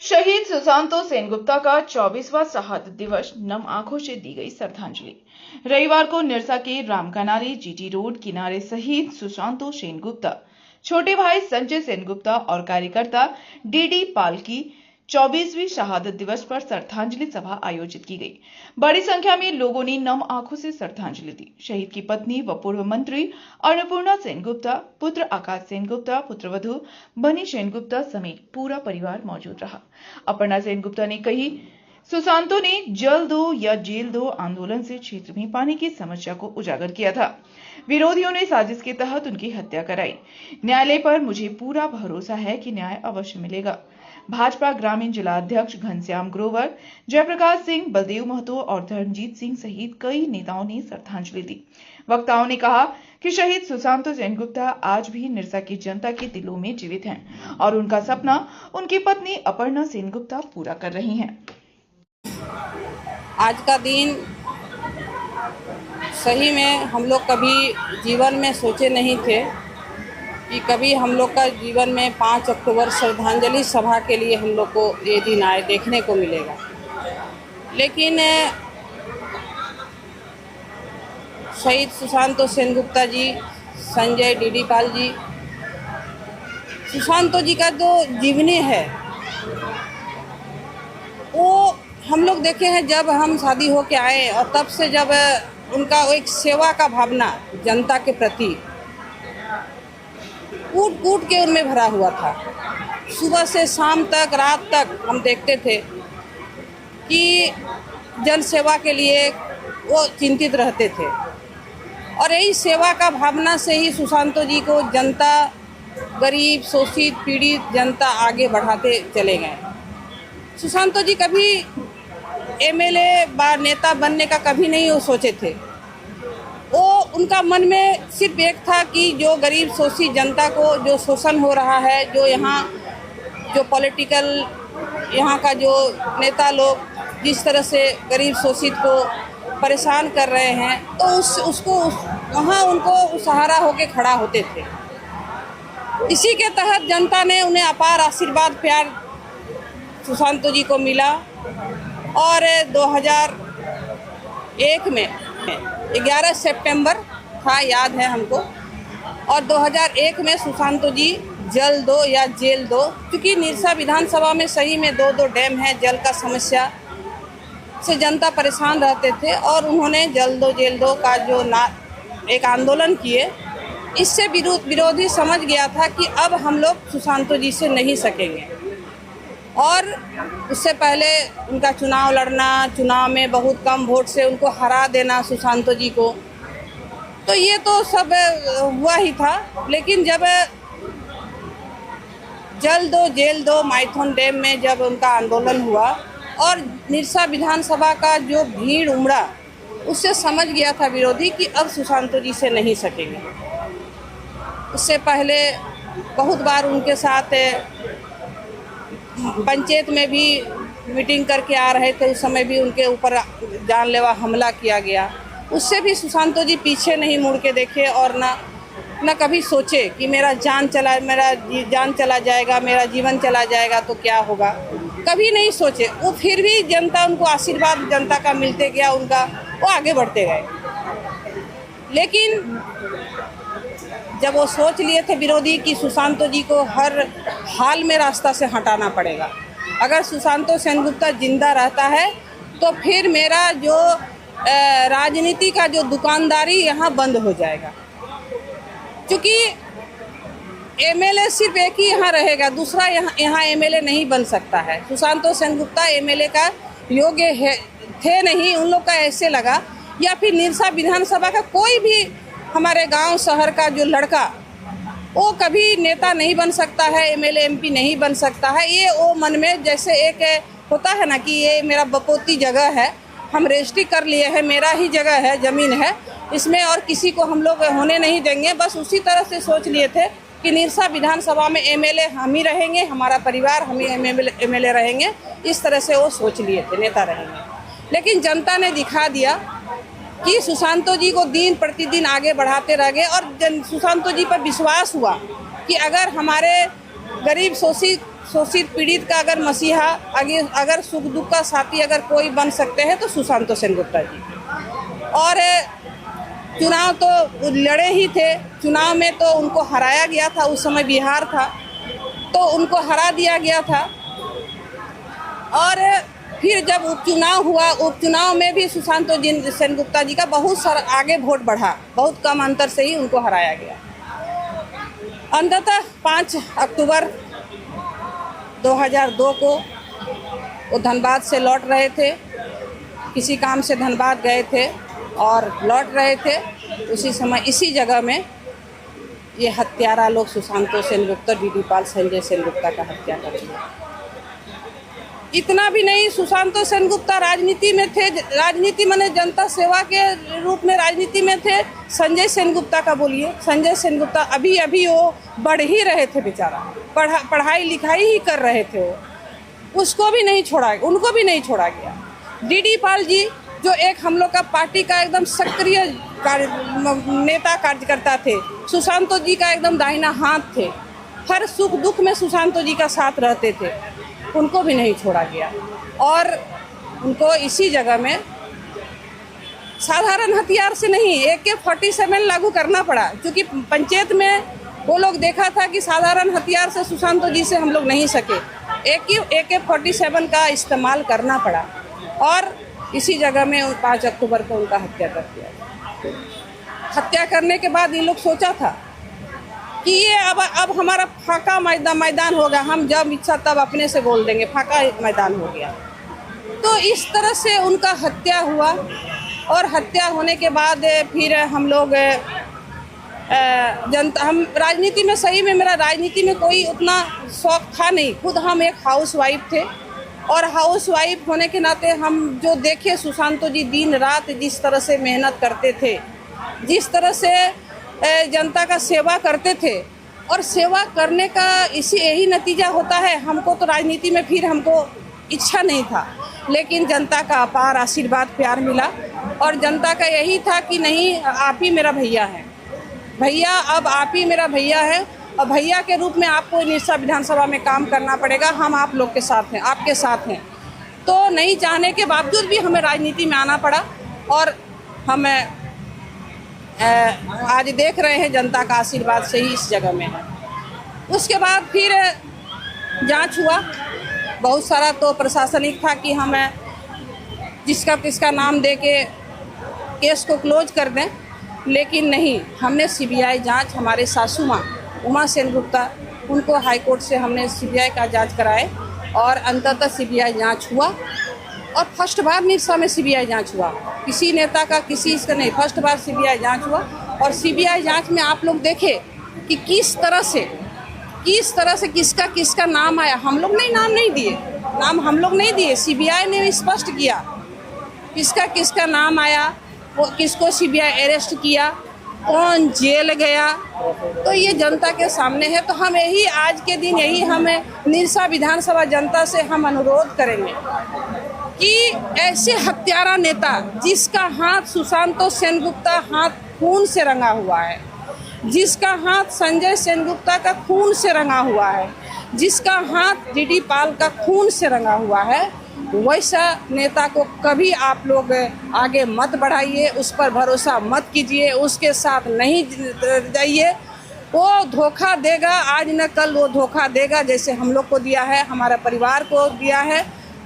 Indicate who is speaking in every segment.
Speaker 1: शहीद सुशांतो सेनगुप्ता का 24वां शहादत दिवस नम आंखों से दी गई श्रद्धांजलि। रविवार को निरसा के रामकनारी जीटी रोड किनारे शहीद सुशांतो सेनगुप्ता, छोटे भाई संजय सेनगुप्ता और कार्यकर्ता डीडी पाल की 24वीं शहादत दिवस पर श्रद्धांजलि सभा आयोजित की गई। बड़ी संख्या में लोगों ने नम आंखों से श्रद्धांजलि दी। शहीद की पत्नी व पूर्व मंत्री अन्नपूर्णा सेनगुप्ता, पुत्र आकाश सेनगुप्ता, पुत्रवधू बनी सेनगुप्ता समेत पूरा परिवार मौजूद रहा। अपर्णा सेनगुप्ता ने कही, सुशांतो ने जल दो या जेल दो आंदोलन से क्षेत्र में पानी की समस्या को उजागर किया था। विरोधियों ने साजिश के तहत उनकी हत्या कराई। न्यायालय पर मुझे पूरा भरोसा है कि न्याय अवश्य मिलेगा। भाजपा ग्रामीण जिला अध्यक्ष घनश्याम ग्रोवर, जयप्रकाश सिंह, बलदेव महतो और धर्मजीत सिंह सहित कई नेताओं ने श्रद्धांजलि दी। वक्ताओं ने कहा कि शहीद सुशांतो सेनगुप्ता आज भी निरसा की जनता के दिलों में जीवित हैं और उनका सपना उनकी पत्नी अपर्णा सेनगुप्ता पूरा कर रही हैं।
Speaker 2: आज का दिन सही में हम लोग कभी जीवन में सोचे नहीं थे कि कभी हम लोग का जीवन में 5 अक्टूबर श्रद्धांजलि सभा के लिए हम लोग को ये दिन आए देखने को मिलेगा। लेकिन शहीद सुशांतो सेनगुप्ता जी, संजय डीडी पाल जी, सुशांतो जी का जो जीवनी है वो हम लोग देखे हैं। जब हम शादी हो के आए और तब से जब उनका एक सेवा का भावना जनता के प्रति कूट कूट के उनमें भरा हुआ था। सुबह से शाम तक, रात तक हम देखते थे कि जन सेवा के लिए वो चिंतित रहते थे और यही सेवा का भावना से ही सुशांतो जी को जनता, गरीब, शोषित, पीड़ित जनता आगे बढ़ाते चले गए। सुशांतो जी कभी एमएलए बा नेता बनने का कभी नहीं वो सोचे थे। वो उनका मन में सिर्फ एक था कि जो गरीब शोषित जनता को जो शोषण हो रहा है, जो यहाँ जो पॉलिटिकल यहाँ का जो नेता लोग जिस तरह से गरीब शोषित को परेशान कर रहे हैं, तो वहाँ उनको सहारा होके खड़ा होते थे। इसी के तहत जनता ने उन्हें अपार आशीर्वाद, प्यार सुशांतो जी को मिला और 2001 में 11 सितंबर था, याद है हमको, और 2001 में सुशांतो जी जल दो या जेल दो, क्योंकि निरसा विधानसभा में सही में 2 डैम है, जल का समस्या से जनता परेशान रहते थे और उन्होंने जल दो जेल दो का जो एक आंदोलन किए। इससे विरोधी समझ गया था कि अब हम लोग सुशांतो जी से नहीं सकेंगे और उससे पहले उनका चुनाव लड़ना, चुनाव में बहुत कम वोट से उनको हरा देना सुशांतो जी को, तो ये तो सब हुआ ही था। लेकिन जब जल दो जेल दो माइथन डैम में जब उनका आंदोलन हुआ और निरसा विधानसभा का जो भीड़ उमड़ा, उससे समझ गया था विरोधी कि अब सुशांतो जी से नहीं सकेंगे। उससे पहले बहुत बार उनके साथ पंचायत में भी मीटिंग करके आ रहे थे, उस समय भी उनके ऊपर जानलेवा हमला किया गया। उससे भी सुशांतो जी पीछे नहीं मुड़ के देखे और न कभी सोचे कि मेरा जान चला जाएगा, मेरा जीवन चला जाएगा तो क्या होगा, कभी नहीं सोचे। वो फिर भी जनता उनको आशीर्वाद जनता का मिलते गया, उनका वो आगे बढ़ते गए। लेकिन जब वो सोच लिए थे विरोधी कि सुशांतो जी को हर हाल में रास्ता से हटाना पड़ेगा, अगर सुशांतो सेनगुप्ता जिंदा रहता है तो फिर मेरा जो राजनीति का जो दुकानदारी यहाँ बंद हो जाएगा, क्योंकि एमएलए सिर्फ एक ही यहाँ रहेगा, दूसरा यहाँ एमएलए नहीं बन सकता है। सुशांतो सेनगुप्ता एमएलए का योग्य थे नहीं, उन लोग का ऐसे लगा, या फिर निरसा विधानसभा का कोई भी हमारे गांव शहर का जो लड़का वो कभी नेता नहीं बन सकता है, एमएलए एमपी नहीं बन सकता है। ये वो मन में जैसे एक होता है ना कि ये मेरा बपोती जगह है, हम रजिस्ट्री कर लिए हैं, मेरा ही जगह है, ज़मीन है, इसमें और किसी को हम लोग होने नहीं देंगे। बस उसी तरह से सोच लिए थे कि निरसा विधानसभा में एमएलए हम ही रहेंगे, हमारा परिवार हम ही एमएलए रहेंगे, इस तरह से वो सोच लिए थे, नेता रहेंगे। लेकिन जनता ने दिखा दिया कि सुशांतो जी को दिन प्रतिदिन आगे बढ़ाते रह गए और सुशांतो जी पर विश्वास हुआ कि अगर हमारे गरीब शोषित शोषित पीड़ित का अगर मसीहा अगर सुख दुख का साथी अगर कोई बन सकते हैं तो सुशांतो सेनगुप्ता जी। और चुनाव तो लड़े ही थे, चुनाव में तो उनको हराया गया था, उस समय बिहार था तो उनको हरा दिया गया था। और फिर जब उपचुनाव हुआ, उपचुनाव में भी सुशांतो सेनगुप्ता जी का बहुत सारा आगे वोट बढ़ा, बहुत कम अंतर से ही उनको हराया गया। अंततः 5 अक्टूबर 2002 को वो धनबाद से लौट रहे थे, किसी काम से धनबाद गए थे और लौट रहे थे। उसी समय इसी जगह में ये हत्यारा लोग सुशांतो सेनगुप्ता, डीडी पाल, संजय सेनगुप्ता का हत्या कर दिया। इतना भी नहीं, सुशांतो सेनगुप्ता राजनीति में थे, राजनीति माने जनता सेवा के रूप में राजनीति में थे। संजय सेनगुप्ता का बोलिए, संजय सेनगुप्ता अभी अभी वो बढ़ ही रहे थे बेचारा, पढ़ाई लिखाई ही कर रहे थे वो, उसको भी नहीं छोड़ा, उनको भी नहीं छोड़ा गया। डीडी पाल जी जो एक हम लोग का पार्टी का एकदम सक्रिय नेता कार्यकर्ता थे, सुशांतो जी का एकदम दाहिना हाथ थे, हर सुख दुख में सुशांतो जी का साथ रहते थे, उनको भी नहीं छोड़ा गया। और उनको इसी जगह में साधारण हथियार से नहीं, AK-47 लागू करना पड़ा, क्योंकि पंचायत में वो लोग देखा था कि साधारण हथियार से सुशांतो जी से हम लोग नहीं सके, AK-47 का इस्तेमाल करना पड़ा। और इसी जगह में 5 अक्टूबर को उनका हत्या कर दिया। हत्या करने के बाद ये लोग सोचा था कि ये अब हमारा फाका मैदान होगा, हम जब इच्छा तब अपने से बोल देंगे, फाका मैदान हो गया। तो इस तरह से उनका हत्या हुआ। और हत्या होने के बाद फिर हम लोग हम राजनीति में, सही में मेरा राजनीति में कोई उतना शौक था नहीं, खुद हम एक हाउसवाइफ थे। और हाउसवाइफ होने के नाते हम जो देखे सुशांतो जी दिन रात जिस तरह से मेहनत करते थे, जिस तरह से जनता का सेवा करते थे, और सेवा करने का यही नतीजा होता है। हमको तो राजनीति में फिर हमको इच्छा नहीं था, लेकिन जनता का अपार आशीर्वाद प्यार मिला। और जनता का यही था कि नहीं, आप ही मेरा भैया है, भैया अब आप ही मेरा भैया है, और भैया के रूप में आपको निरसा विधानसभा में काम करना पड़ेगा, हम आप लोग के साथ हैं, आपके साथ हैं। तो नहीं चाहने के बावजूद भी हमें राजनीति में आना पड़ा। और हम आज देख रहे हैं जनता का आशीर्वाद से ही इस जगह में है। उसके बाद फिर जांच हुआ, बहुत सारा तो प्रशासनिक था कि हम जिसका किसका नाम दे के केस को क्लोज कर दें, लेकिन नहीं, हमने CBI जांच, हमारे सासू माँ उमा सेनगुप्ता, उनको हाई कोर्ट से हमने CBI का जांच कराए और अंततः CBI जांच हुआ। और फर्स्ट बार निरसा में CBI जांच हुआ, किसी नेता का किसी इसका नहीं, फर्स्ट बार CBI जांच हुआ। और CBI जांच में आप लोग देखे कि किस तरह से किसका किसका नाम आया। हम लोग नाम नहीं दिए, नाम हम लोग नहीं दिए, CBI ने स्पष्ट किया किसका किसका नाम आया, वो किसको CBI अरेस्ट किया, कौन जेल गया। तो ये जनता के सामने है। तो हम यही आज के दिन यही हमें निरसा विधानसभा जनता से हम अनुरोध करेंगे कि ऐसे हत्यारा नेता जिसका हाथ सुशांतो सेनगुप्ता हाथ खून से रंगा हुआ है, जिसका हाथ संजय सेनगुप्ता का खून से रंगा हुआ है, जिसका हाथ डीडी पाल का खून से रंगा हुआ है, वैसा नेता को कभी आप लोग आगे मत बढ़ाइए, उस पर भरोसा मत कीजिए, उसके साथ नहीं जाइए। वो धोखा देगा, आज न कल वो धोखा देगा, जैसे हम लोग को दिया है, हमारा परिवार को दिया है।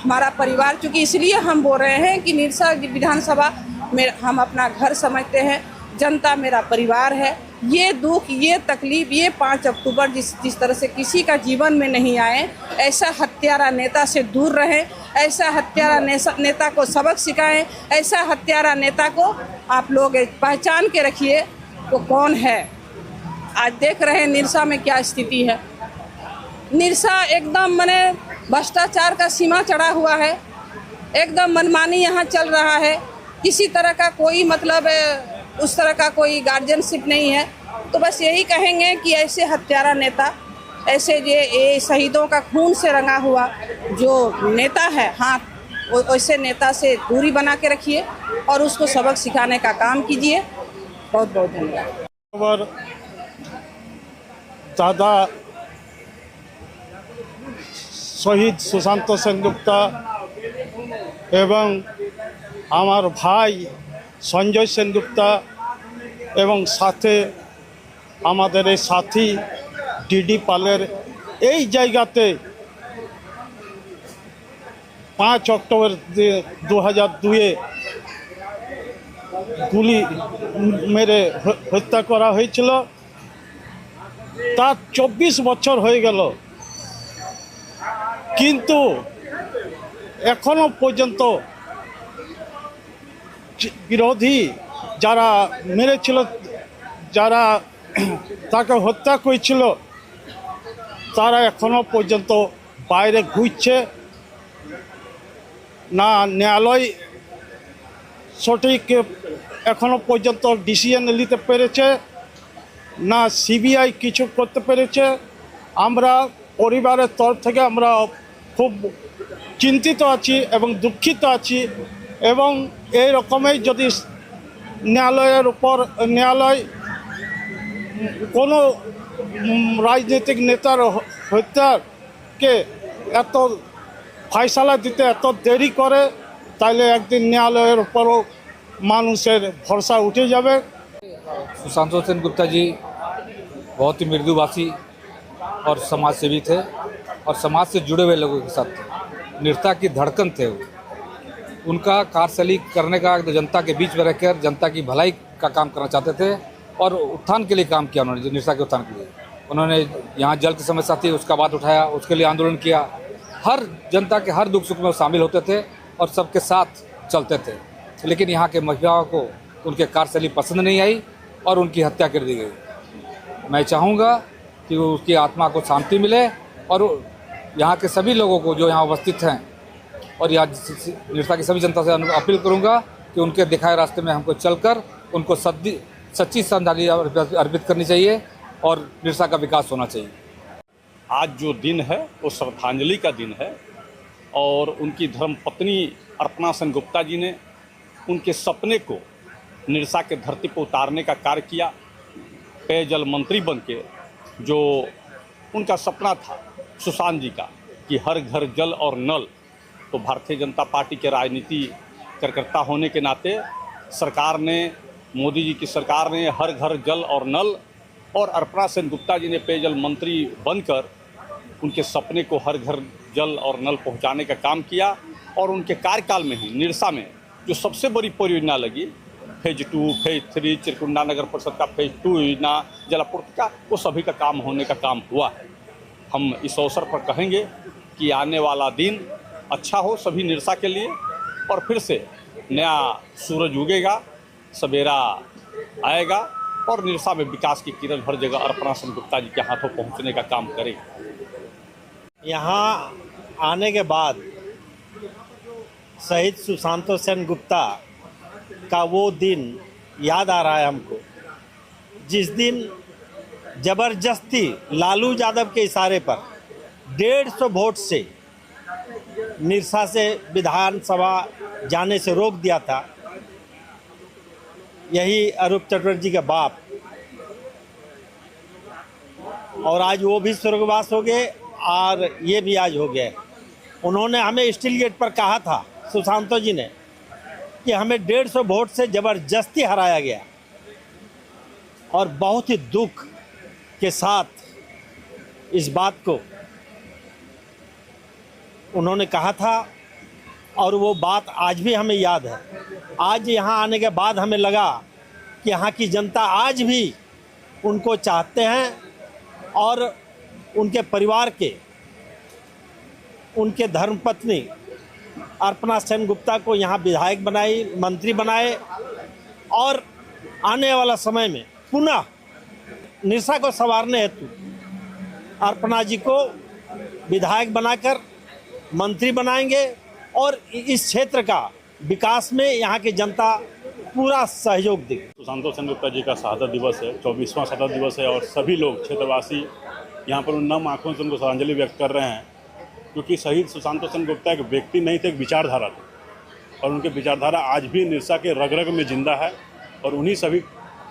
Speaker 2: हमारा परिवार, चूँकि इसलिए हम बोल रहे हैं कि निरसा विधानसभा में हम अपना घर समझते हैं, जनता मेरा परिवार है। ये दुख, ये तकलीफ, ये 5 अक्टूबर जिस तरह से किसी का जीवन में नहीं आए, ऐसा हत्यारा नेता से दूर रहें, ऐसा हत्यारा नेता को सबक सिखाएं, ऐसा हत्यारा नेता को आप लोग पहचान के रखिए वो कौन है। आज देख रहे हैं निरसा में क्या स्थिति है। निरसा एकदम माने भ्रष्टाचार का सीमा चढ़ा हुआ है, एकदम मनमानी यहाँ चल रहा है, किसी तरह का कोई मतलब उस तरह का कोई गार्जियनशिप नहीं है। तो बस यही कहेंगे कि ऐसे हत्यारा नेता, ऐसे ये शहीदों का खून से रंगा हुआ जो नेता है हाथ, वैसे नेता से दूरी बना के रखिए और उसको सबक सिखाने का काम कीजिए। बहुत बहुत धन्यवाद।
Speaker 3: दादा শহীদ সুশান্ত সেনগুপ্তা এবং আমার ভাই সঞ্জয় সেনগুপ্তা এবং সাথে আমাদের এই সাথী ডিডি পালের এই জায়গাতে 5 অক্টোবর 2002 গুলি মেরে হত্যা করা হয়েছিল। তার 24 বছর হয়ে গেল, কিন্তু এখনো পর্যন্ত বিরোধী যারা মেরেছিল, যারা তাকে হত্যা করেছিল, তারা এখনো পর্যন্ত বাইরে ঘুরছে। না ন্যায়ালয় সঠিক এখনো পর্যন্ত ডিসিশন নিতে পেরেছে, না সিবিআই কিছু করতে পেরেছে। আমরা পরিবারের তরফ থেকে আমরা খুব চিন্তিত আছি এবং দুঃখিত আছি, এবং এই রকমই যদি ন্যায়ালয় কোনো রাজনৈতিক নেতার হত্যাকে এত ফয়সালা দিতে এত দেরি করে, তাহলে একদিন ন্যায়ালয়ের উপরও মানুষের ভরসা উঠে যাবে।
Speaker 4: सुशांत सेनगुप्ता जी बहुत ही मृदुभाषी और समाज सेवी थे और समाज से जुड़े हुए लोगों के साथ थे। नेता की धड़कन थे वो। उनका कार्यशैली करने का जनता के बीच में रहकर जनता की भलाई का काम करना चाहते थे और उत्थान के लिए काम किया उन्होंने, नेता के उत्थान के लिए। उन्होंने यहाँ जल की समस्या थी, उसका बात उठाया, उसके लिए आंदोलन किया। हर जनता के हर दुख सुख में शामिल होते थे और सबके साथ चलते थे। लेकिन यहाँ के महिलाओं को उनके कार्यशैली पसंद नहीं आई और उनकी हत्या कर दी गई। मैं चाहूँगा कि उसकी आत्मा को शांति मिले और यहाँ के सभी लोगों को जो यहाँ उपस्थित हैं और यहाँ निर्सा की सभी जनता से अपील करूँगा कि उनके दिखाए रास्ते में हमको चलकर उनको सच्ची श्रद्धांजलि अर्पित करनी चाहिए और निर्सा का विकास होना चाहिए।
Speaker 5: आज जो दिन है वो श्रद्धांजलि का दिन है और उनकी धर्मपत्नी अर्पणा सेनगुप्ता जी ने उनके सपने को निरसा के धरती पर उतारने का कार्य किया। पेयजल मंत्री बनके जो उनका सपना था सुशांत जी का कि हर घर जल और नल, तो भारतीय जनता पार्टी के राजनीति कार्यकर्ता होने के नाते सरकार ने, मोदी जी की सरकार ने हर घर जल और नल, और अर्पणा सेनगुप्ता जी ने पेयजल मंत्री बनकर उनके सपने को हर घर जल और नल पहुंचाने का काम किया। और उनके कार्यकाल में ही निरसा में जो सबसे बड़ी परियोजना लगी, फेज 2, फेज 3, चिरकुंडा नगर परिषद का फेज 2 योजना, जलापूर्ति का, वो सभी का काम होने का काम हुआ है। हम इस अवसर पर कहेंगे कि आने वाला दिन अच्छा हो सभी निरसा के लिए और फिर से नया सूरज उगेगा, सवेरा आएगा और निरसा में विकास की किरण हर जगह अर्पणा सेनगुप्ता जी के हाथों पहुंचने का काम करे।
Speaker 6: यहाँ आने के बाद शहीद सुशांत सेनगुप्ता का वो दिन याद आ रहा है हमको, जिस दिन जबरदस्ती लालू यादव के इशारे पर 150 वोट से निरसा से विधानसभा जाने से रोक दिया था। यही अरूप चटर्जी के बाप, और आज वो भी स्वर्गवास हो गए और ये भी आज हो गए। उन्होंने हमें स्टील गेट पर कहा था, सुशांतो जी ने, कि हमें 150 वोट से ज़बरदस्ती हराया गया, और बहुत ही दुख के साथ इस बात को उन्होंने कहा था और वो बात आज भी हमें याद है। आज यहाँ आने के बाद हमें लगा कि यहाँ की जनता आज भी उनको चाहते हैं और उनके परिवार के, उनके धर्मपत्नी अर्पणा सेनगुप्ता को यहाँ विधायक बनाई, मंत्री बनाए, और आने वाला समय में पुनः निरसा को संवारने हेतु अर्पणा जी को विधायक बनाकर मंत्री बनाएंगे और इस क्षेत्र का विकास में यहाँ की जनता पूरा सहयोग देगी।
Speaker 5: सुशांत सेनगुप्ता जी का शहादत दिवस है, 24वां शहादत दिवस है, और सभी लोग क्षेत्रवासी यहाँ पर उन नम आँखों से उनको श्रद्धांजलि व्यक्त कर रहे हैं, क्योंकि शहीद सुशांत सेनगुप्ता एक व्यक्ति नहीं थे, एक विचारधारा थे, और उनके विचारधारा आज भी निरसा के रग रग में जिंदा है। और उन्हीं सभी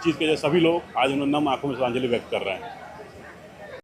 Speaker 5: चीज़ के सभी लोग आज उन्हें नम आँखों में श्रद्धांजलि व्यक्त कर रहे हैं।